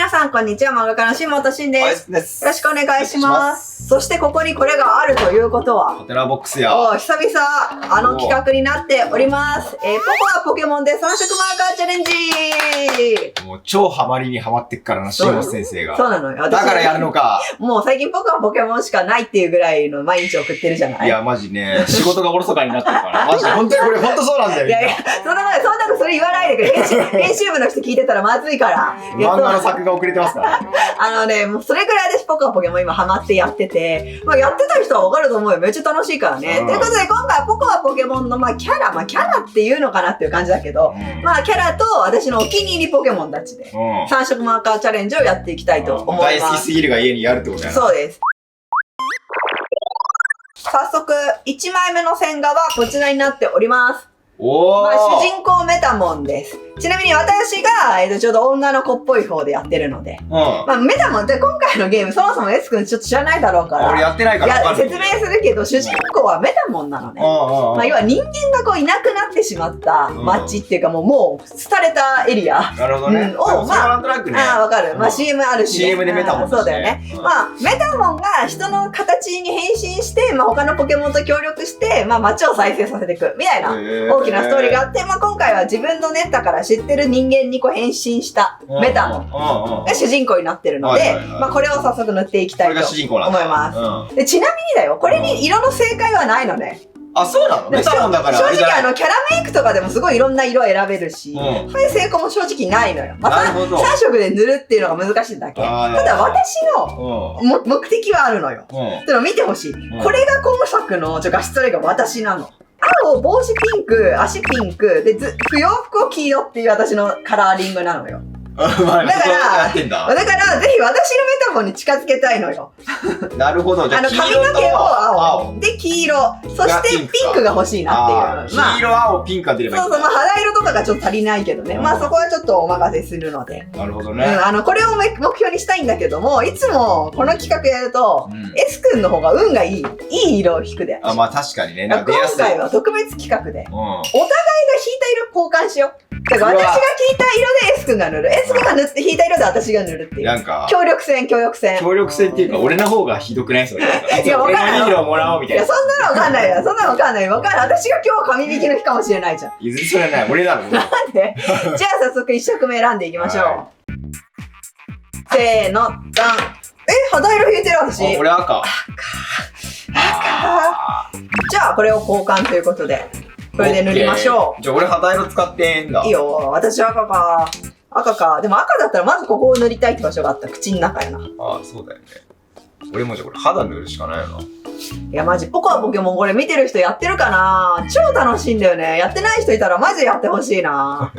皆さんこんにちは、漫画家の新本慎です。です。よろしくお願いします。そしてここにこれがあるということは、ハテナボックスや。久々、あの企画になっております。ポコアポケモンで3色マーカーチャレンジ。もう超ハマりにハマってっからな、新本先生が。そうなのよ。だからやるのか。もう最近ポコアポケモンしかないっていうぐらいの毎日送ってるじゃない。いや、マジね、仕事がおろそかになってるから。マジで、本当にこれ本当そうなんだよ。いやいや、そんなのそれ言わないでくれ。編集部の人聞いてたらまずいから。漫画の作が遅れてますから。もうそれぐらい私ポコアポケモン今ハマってやってて、まあやってた人はわかると思うよ。めっちゃ楽しいからね。ということで今回はポコアポケモンのキャラっていうのかなっていう感じだけど、キャラと私のお気に入りポケモンたちで、3色マーカーチャレンジをやっていきたいと思います。大好きすぎるが家にやるってことやな。そうです。早速、1枚目の線画はこちらになっております。主人公メタモンです。ちなみに私が、ちょうど女の子っぽい方でやってるので。メタモンって今回のゲームそもそも S 君ちょっと知らないだろうから。俺やってないから分かんない。説明するけど、主人公はメタモンなのね。要は人間がいなくなってしまった街っていうかもう廃れたエリア。なるほどね。なんとなくね。わかる。CM あるし。CM でメタモン。そうだよね。メタモンが人の形に変身して、他のポケモンと協力して、街を再生させていくみたいな大きなストーリーがあって、今回は自分のネタから知ってる人間に変身したメタモンが主人公になってるので、これを早速塗っていきたいと思います。でちなみにだよ、これに色の正解はないのね。あ、そうなの？メタモンだから。正直キャラメイクとかでもすごいいろんな色選べるし、そういう成功も正直ないのよ。3色で塗るっていうのが難しいだけ。ただ私の目的はあるのよ。ってのを見てほしい。これが今作の画質トレが私なの。青、帽子ピンク、足ピンク、で、不要服を黄色っていう私のカラーリングなのよ。だから、ぜひ私のメタモンに近づけたいのよ。なるほど。じゃあ髪の毛を青。で、黄色。そしてピンクが欲しいなっていう。黄色、青、ピンクが出ればいい。そう、肌色とかがちょっと足りないけどね。そこはちょっとお任せするので。なるほどね。これを目標にしたいんだけども、いつもこの企画やると、S 君の方が運がいい色を引くで。確かにね。今回は特別企画で、お互いが引いた色交換しよう。だから私が引いた色で S 君が塗る。S 君が塗って引いた色で私が塗るっていう。なんか。協力戦。協力戦っていうか、俺の方がひどくないそれ。いや、わかんない。俺のいい色をもらおうみたいな。いや、そんなのわかんないよ。そんなのわかんない。私が今日紙引きの日かもしれないじゃん。いずれそれはない。俺だろ。なんでじゃあ早速1色目選んでいきましょう。せーの、ダン。肌色引いてる私。俺赤。じゃあこれを交換ということで。これで塗りましょう。じゃあ俺肌色使ってんだ。いいよ。私赤か。赤か。でも赤だったらまずここを塗りたいって場所があったら口の中やな。ああ、そうだよね。俺もじゃあこれ肌塗るしかないよな。いやマジポコアポケモンこれ見てる人やってるかな？超楽しいんだよね。やってない人いたらマジやってほしいな。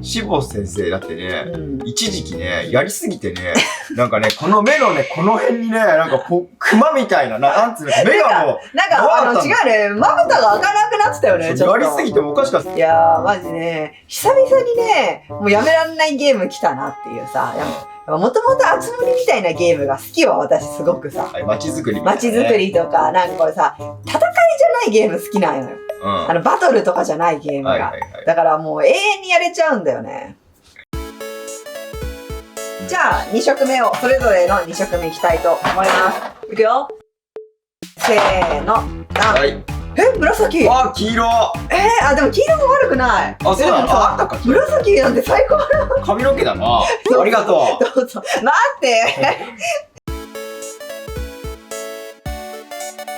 志保先生だってね、一時期ね、やりすぎてね、なんかね、この目のね、この辺にね、なんかクマみたいな、なんつうの、目がもう、違うね、まぶたが開かなくなってたよね、ちょっと。やりすぎてもおかしかった。いやー、マジね、久々にね、もうやめらんないゲーム来たなっていうさ、もともとあつ森みたいなゲームが好きは私すごくさ。街づくり街づくりとか、なんかこれさ、戦いじゃないゲーム好きなんよ。バトルとかじゃないゲームが。だからもう永遠にやれちゃうんだよね。じゃあ、2色目を、それぞれの2色目いきたいと思います。いくよ。せーの、ダン。紫。黄色。でも黄色も悪くない。あ、そうなの？あったか。紫なんて最高だ。髪の毛だな。ありがとう。どうぞ。待って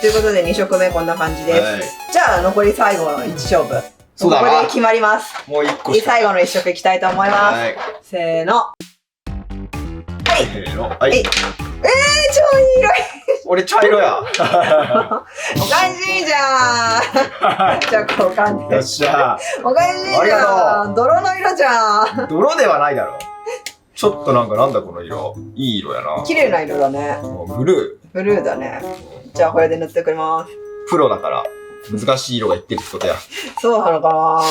ということで2色目こんな感じです。じゃあ残り最後の1勝負。そうだな。これで決まります。もう1個。最後の1色いきたいと思います。せーの。はい。せーの。はい。超いい色。俺茶色や。おかしいじゃん。じゃあ交換で。よっしゃ。おかしいじゃん。泥の色じゃん。泥ではないだろ。ちょっとなんだこの色。いい色やな。綺麗な色だね。ブルー。ブルーだね。じゃあこれで塗ってくれます。プロだから難しい色がいってるってことや。そうなのかな。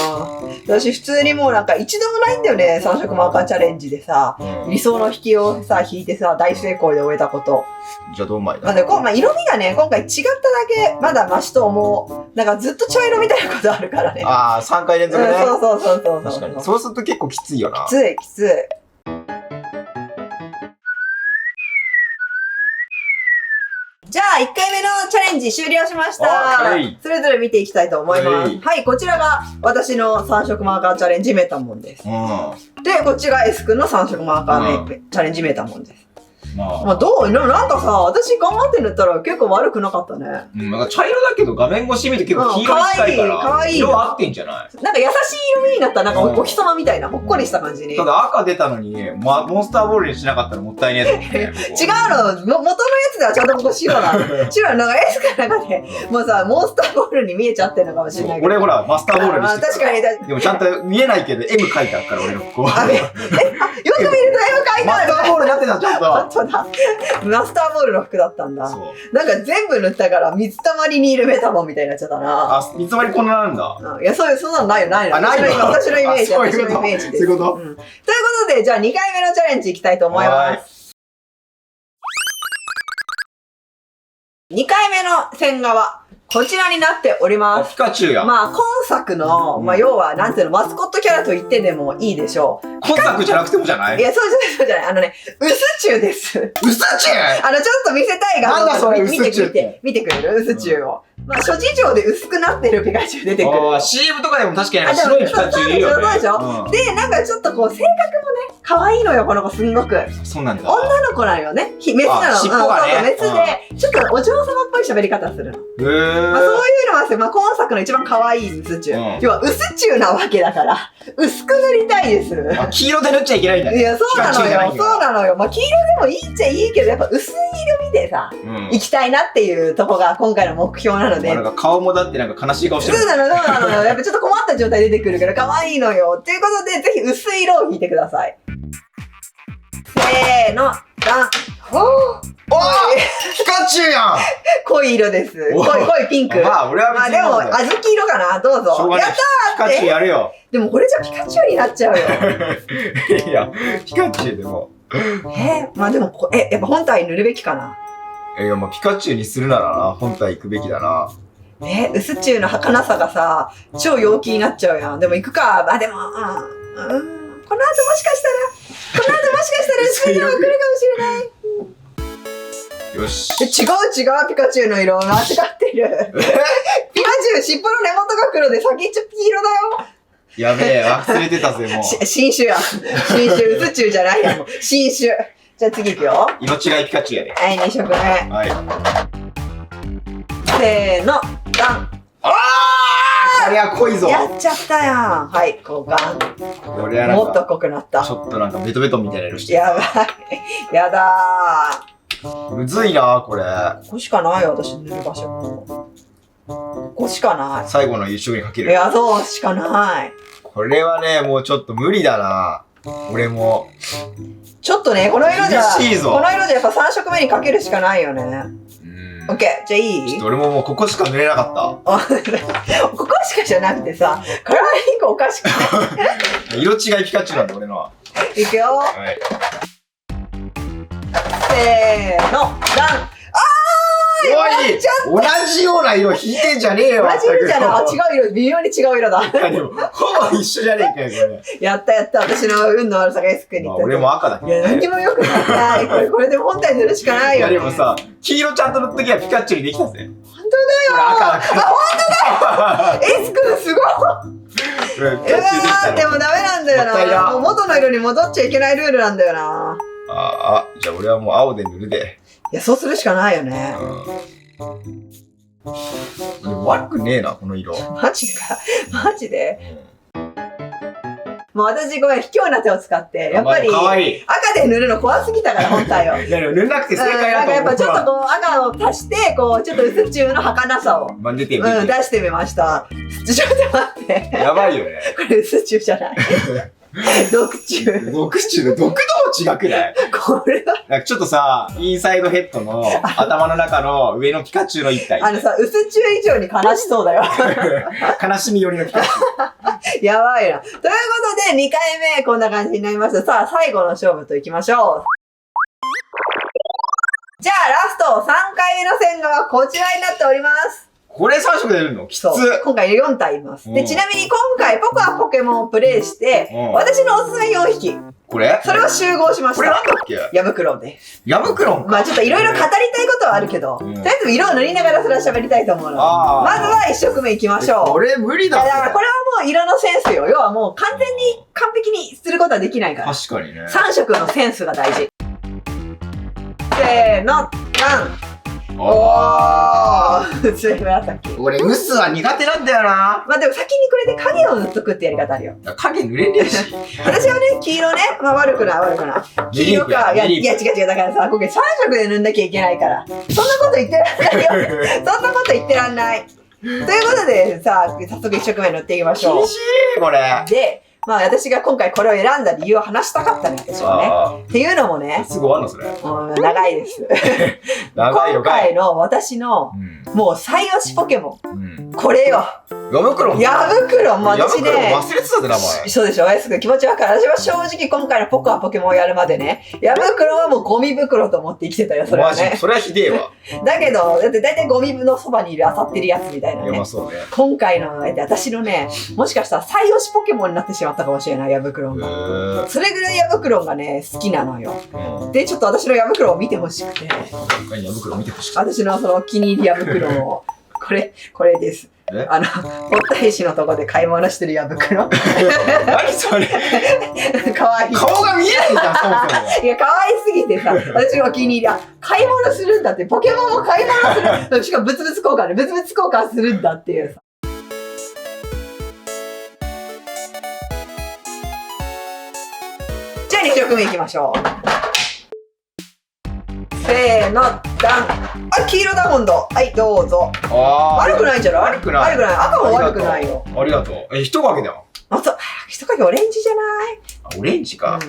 私普通にもうなんか一度もないんだよね。3色マーカーチャレンジでさ、理想の引きをさ引いてさ大成功で終えたこと。じゃあどんまいだ。色味がね今回違っただけまだマシと思う。なんかずっと茶色みたいなことあるからね。ああ3回連続ね。そう。確かに。そうすると結構きついよな。きつい。レンジ終了しました。はい。それぞれ見ていきたいと思います。はい、こちらが私の3色マーカーチャレンジメタモンです。で、こっちが S 君の3色マーカーチャレンジメタモンです。まあどうなんかさ、私頑張って塗ったら結構悪くなかったね。なんか茶色だけど画面越し見ると結構黄色に近いから。かわいい。色合ってんじゃない？なんか優しい色味になったらなんかお日様みたいな、ほっこりした感じに。ただ赤出たのに、モンスターボールにしなかったらもったいねえと思って。違うの、元のやつではちゃんとここ白なの。白なんか S かなんかで、もうさ、モンスターボールに見えちゃってるのかもしれないけど。俺ほら、マスターボールにして確かに。でもちゃんと見えないけど M 書いてあるから俺のここ。よく見ると M 書いてある。マスターボールになってた、ちゃんと。本当だ。マスターボールの服だったんだ。なんか全部塗ったから水たまりにいるメタモンみたいになっちゃったな。あ、水たまりこんななんだ。いや、そんなのないよ、ないよ。私のイメージ、私のイメージです。そういうこと。ということで、じゃあ2回目のチャレンジいきたいと思います。2回目の線画は、こちらになっております。ピカチュウや。まあ、今作の、要は、なんていうの、マスコットキャラと言ってでもいいでしょう。今作じゃなくてもじゃない？いや、そうじゃない。ウスチュウです。ウスチュウ？ちょっと見せたいが、なんだそれ、ウスチュウって。見てくれる？ウスチュウを。まあ、諸事情で薄くなってるピカチュウ出てくる。CM とかでも確かに白いピカチュウいるよね。そうでしょ？で、なんかちょっとこう、性格もね、可愛いのよ、この子すんごく。そうなんだ。女の子なのよね。メスなの。尻尾がね。メスで、ちょっとお嬢様っぽい喋り方するの。そういうのは、今作の一番可愛いウスチュウ。要は、ウスチュウなわけだから、薄く塗りたいです。黄色で塗っちゃいけないんだね。いや、そうなのよ。そうなのよ。まあ、黄色でもいいっちゃいいけど、やっぱ薄い色味でさ、行きたいなっていうとこが今回の目標なので。なんか顔もだってなんか悲しい顔してる。そうなのよ。やっぱちょっと困った状態出てくるから可愛いのよ。ということで、ぜひ薄い色を引いてください。せーの、ダン。おーピカチュウやん濃い色です。濃いピンク。まあ、俺は別に。でも、小豆色かなどうぞ。やったーって。ピカチュウやるよ。でもこれじゃピカチュウになっちゃうよ。いや、ピカチュウでも。まあでも、やっぱ本体塗るべきかな。いや、まあピカチュウにするならな、本体行くべきだな。ウスチュウの儚さがさ、超陽気になっちゃうやん。でも行くか。でも、この後もしかしたら薄い色が来るかもしれない。よし。違う、ピカチュウの色。間違ってる。ピカチュウ、尻尾の根元が黒で先っちょ黄色だよ。やべえ、忘れてたぜ、もう。新種や。ウスチュウじゃないやん。新種。じゃあ次行くよ。色違いピカチュウやで。はい、2色目。はい。せーの、ダン。これは濃いぞ。やっちゃったやん。はい、交換。これはなんかもっと濃くなった。ちょっとなんかベトベトみたいな色してる。やばい。やだー。むずいなこれ。ここしかないよ、私塗る場所。ここしかない。最後の一色にかける。いや、そうしかない。これはね、もうちょっと無理だな。俺も。ちょっとね、この色じゃ、厳しいぞ。この色じゃやっぱ3色目にかけるしかないよね。オッケー、じゃあいい？ちょっと俺ももうここしか塗れなかった。ここしかじゃなくてさ、カラーリングおかしくない？色違いピカチュウなんだ俺のは。いくよ。はい。せーの、ダン。おい！同じような色引いてんじゃねえよ。同じ色じゃない。違う色、微妙に違う色だ。いやでも、ほぼ一緒じゃねえかよ、これ。やった。私の運の悪さが S 君に言った。俺も赤だけど。いや、何も良くない。これで本体塗るしかないよ。いやでもさ、黄色ちゃんと塗っときはピカチュウにできたぜ。本当だよ。赤だから。本当だよ。S 君すごい。でもダメなんだよな。もう元の色に戻っちゃいけないルールなんだよな。じゃあ俺はもう青で塗るで。いや、そうするしかないよね。悪くねえな、この色。マジか。マジで。もう私ごめん、卑怯な手を使って、やっぱり赤で塗るの怖すぎたから、本体を。いや、塗らなくて正解だと思う。やっぱちょっとこう赤を足して、こう、ちょっと薄チュウの儚さを。出してみました。ちょっと待って。やばいよね。これ薄チュウじゃない。毒チュウ。毒チュウの毒度も違くない？これは。なんかちょっとさ、インサイドヘッドの頭の中の上のピカチュウの一体。さ、薄チュウ以上に悲しそうだよ。悲しみ寄りのピカチュウ。やばいな。ということで、2回目こんな感じになりました。さあ、最後の勝負といきましょう。じゃあ、ラスト3回目の線画はこちらになっております。これ3色でやるのきつ。今回4体います。で、ちなみに今回僕はポケモンをプレイして、私のおすすめ4匹。これそれを集合しました。これなんだっけ？ヤブクロンです。ヤブクロンか。まあちょっといろいろ語りたいことはあるけど、とりあえず色を塗りながらそれは喋りたいと思うので、まずは1色目いきましょう。これ無理だ。だからこれはもう色のセンスよ。要はもう完全に完璧にすることはできないから。確かにね。3色のセンスが大事。せーの、ダン。おー、それ紫。俺、薄は苦手なんだよな。まあでも先にこれで影を塗っとくってやり方あるよ。影塗れねえし。私はね、黄色ね、まあ悪くない。黄色か。いや違う。だからさ、今回3色で塗んなきゃいけないから。そんなこと言ってらんないよ。そんなこと言ってらんない。ということでさ、早速1色目塗っていきましょう。厳しい、これ。で、まあ私が今回これを選んだ理由を話したかったのよ、私はね。っていうのもね。すぐ終わんのそれ。長いです。長いよ。今回の私の、もう最推しポケモン。これよ。ヤブクロン。ヤブクロン、私ね。忘れてたぜ、名前。そうでしょ、気持ちわかる。私は正直今回のポケモンをやるまでね、ヤブクロンはもうゴミ袋と思って生きてたよ、それはね。マジ、それはひでえわ。だけど、だって大体ゴミのそばにいる漁ってるやつみたいなね。いや、まあそうね。今回の私のね、もしかしたら最推しポケモンになってしまったかもしれない、ヤブクロンが。それぐらいヤブクロンがね、好きなのよ。で、ちょっと私のヤブクロンを見てほしくて。ヤブクロン見てほしくて。私のそのお気に入りヤブクロンを。これです。堀田石のとこで買い物してるヤブクロン。何それ。かわいい。顔が見えないじゃん、そもそも。いや、かわいすぎてさ、私のお気に入り、買い物するんだって、ポケモンも買い物する。しかも物々交換で、物々交換するんだっていうさ。じゃあ2色目いきましょう。せーの、ダン。黄色ダイヤモンド。はい、どうぞ。悪くないんじゃない？悪くない。赤も悪くないよ。ありがとう。人影だよ。そう。人影オレンジじゃない？オレンジか。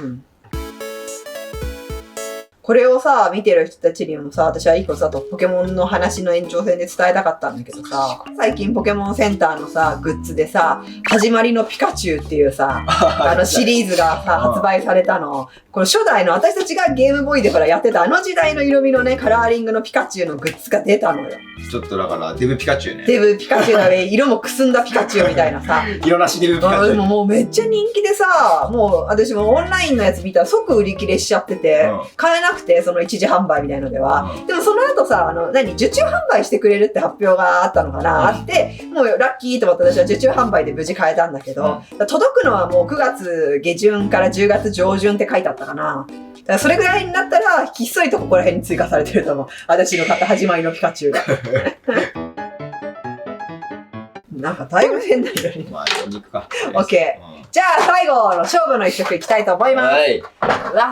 これをさ、見てる人たちにもさ、私は一個さ、ポケモンの話の延長線で伝えたかったんだけどさ、最近ポケモンセンターのさ、グッズでさ、始まりのピカチュウっていうさ、シリーズがさ、発売されたの。この初代の私たちがゲームボーイでほらやってたあの時代の色味のね、カラーリングのピカチュウのグッズが出たのよ。ちょっとだから、デブピカチュウね。デブピカチュウだね、色もくすんだピカチュウみたいなさ。色なしデブピカチュウ。でももうめっちゃ人気でさ、もう私もオンラインのやつ見たら即売り切れしちゃってて、買えなくて、その一時販売みたいのでは。でもその後さ、受注販売してくれるって発表があったのかな、あって、もうラッキーと思って私は受注販売で無事買えたんだけど、届くのはもう9月下旬から10月上旬って書いてあったかな。だからそれぐらいになったら、ひっそりとここら辺に追加されてると思う。私の買った始まりのピカチュウが。なんかだいぶ変な色に。まあ、肉か。オッケー。じゃあ最後の勝負の一色いきたいと思います。はい。うわ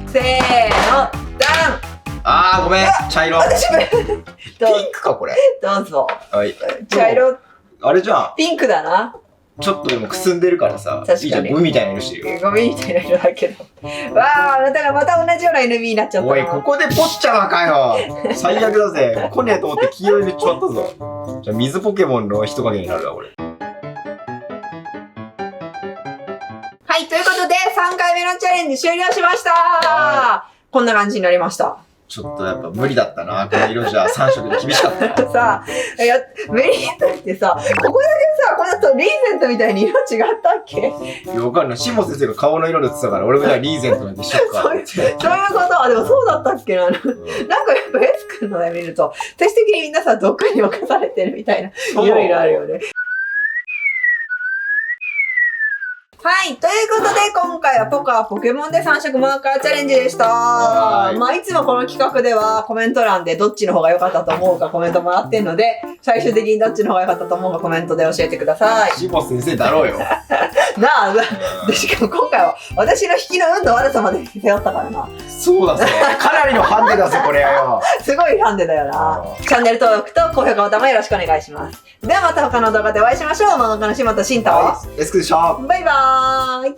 せーの、ダン。ごめん。茶色。私も。ピンクか、これ。どうぞ。はい。茶色。あれじゃん。ピンクだな。ちょっとでもくすんでるからさ、確かにゴミみたいな色してるよ。ゴミみたいな色だけど。わあ、だからまた同じような NB になっちゃった。おい、ここでポッチャマかよ。最悪だぜ。来ねえと思って黄色いめっちゃあったぞ。じゃあ水ポケモンの人影になるわ、俺。はい、ということで3回目のチャレンジ終了しました。こんな感じになりました。ちょっとやっぱ無理だったな。この色じゃ3色で厳しかったさあ、メリットってさ、ここだけさ、この後リーゼントみたいに色違ったっけ？いや、わかんない。シモ先生が顔の色で言ってたから、俺もじゃあリーゼントなんてしよっか。そういうことでもそうだったっけな。なんかやっぱエス君のね見ると、私的にみんなさ、毒に侵されてるみたいな、いろいろあるよね。はい。ということで、今回はポケモンで3色マーカーチャレンジでした。まあ、いつもこの企画ではコメント欄でどっちの方が良かったと思うかコメントもらってんので、最終的にどっちの方が良かったと思うかコメントで教えてください。シモ先生だろうよ。なあ、で、しかも今回は私の引きの運の悪さまで背負ったからな。そうだぜ。かなりのハンデだぜ、これよ。すごいハンデだよな。チャンネル登録と高評価ボタンもよろしくお願いします。ではまた他の動画でお会いしましょう。漫画家の島と慎太。エスクでした。バイバーイ。